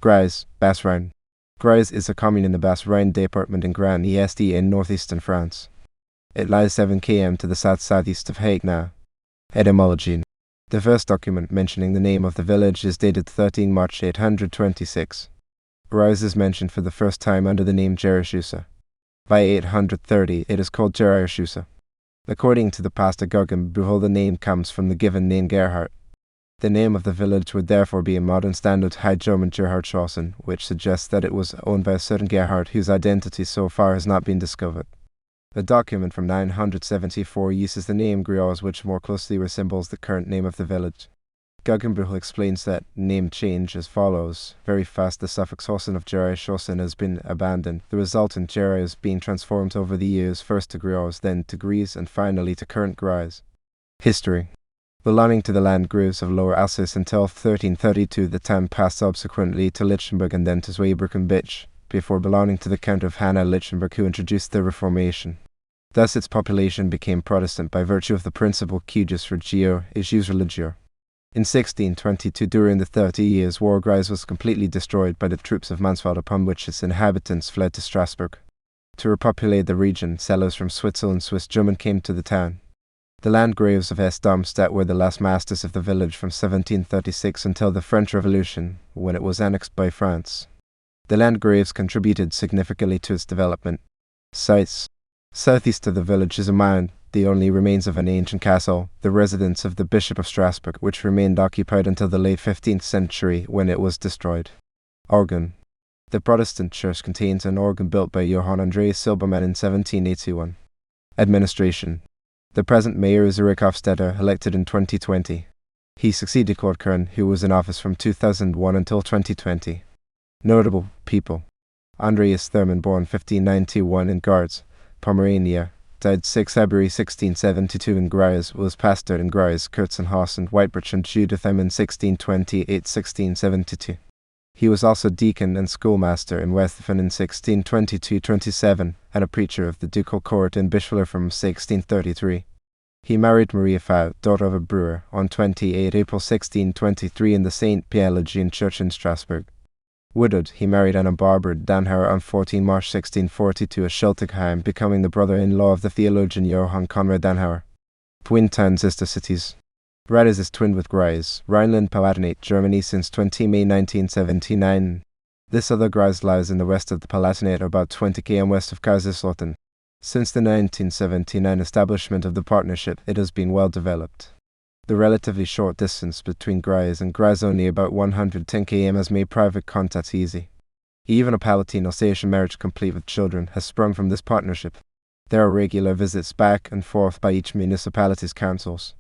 Gries, Bas-Rhin. Gries is a commune in the Bas-Rhin department in Grand Est in northeastern France. It lies 7 km to the south-southeast of Haguenau. Etymology. The first document mentioning the name of the village is dated 13 March 826. Gries is mentioned for the first time under the name Gerashusa. By 830 it is called Gerashusa. According to the pastor Guggenbuchel, the name comes from the given name Gerhard. The name of the village would therefore be a modern standard High German Gerhardshausen, which suggests that it was owned by a certain Gerhard whose identity so far has not been discovered. A document from 974 uses the name Gries, which more closely resembles the current name of the village. Guggenbuchel explains that name change as follows. Very fast the suffix Hausen of Gerhardshausen has been abandoned, the resultant Gera being transformed over the years first to Gries, then to Gries, and finally to current Gries. History. Belonging to the Landgraves of Lower Alsace until 1332, the town passed subsequently to Lichtenberg and then to Zweibrück and Bitsch, before belonging to the Count of Hanau-Lichtenberg, who introduced the Reformation. Thus its population became Protestant by virtue of the principle Cuius Regio, Ejus Religio. In 1622, during the 30 Years' War, Gries was completely destroyed by the troops of Mansfeld, upon which its inhabitants fled to Strasbourg. To repopulate the region, settlers from Switzerland and Swiss German came to the town. The Landgraves of Hesse-Darmstadt were the last masters of the village from 1736 until the French Revolution, when it was annexed by France. The Landgraves contributed significantly to its development. Sites. Southeast of the village is a mound, the only remains of an ancient castle, the residence of the Bishop of Strasbourg, which remained occupied until the late 15th century, when it was destroyed. Organ. The Protestant church contains an organ built by Johann Andreas Silbermann in 1781. Administration. The present mayor is Ulrich Hofstetter, elected in 2020. He succeeded Claude Kern, who was in office from 2001 until 2020. Notable people. Andreas Thurman, born 1591 in Gries, Pomerania, died 6 February 1672 in Gries, was pastor in Gries, Kurzenhausen, Weitbridge and Judithheim in 1628-1672. He was also deacon and schoolmaster in Westphalia in 1622-27 and a preacher of the ducal court in Bischweiler from 1633. He married Maria Fau, daughter of a brewer, on 28 April 1623 in the St. Pierre-Legine Church in Strasbourg. Widowed, he married Anna Barbara Dannhauer on 14 March 1642 at Schiltigheim, becoming the brother-in-law of the theologian Johann Conrad Dannhauer. Twin town sister cities. Rheides is twinned with Gries, Rhineland-Palatinate, Germany since 20 May 1979. This other Gries lies in the west of the Palatinate, about 20 km west of Kaiserslautern. Since the 1979 establishment of the partnership, it has been well developed. The relatively short distance between Gries and Gries, only about 110 km, has made private contacts easy. Even a Palatine-Alsatian marriage complete with children has sprung from this partnership. There are regular visits back and forth by each municipality's councils.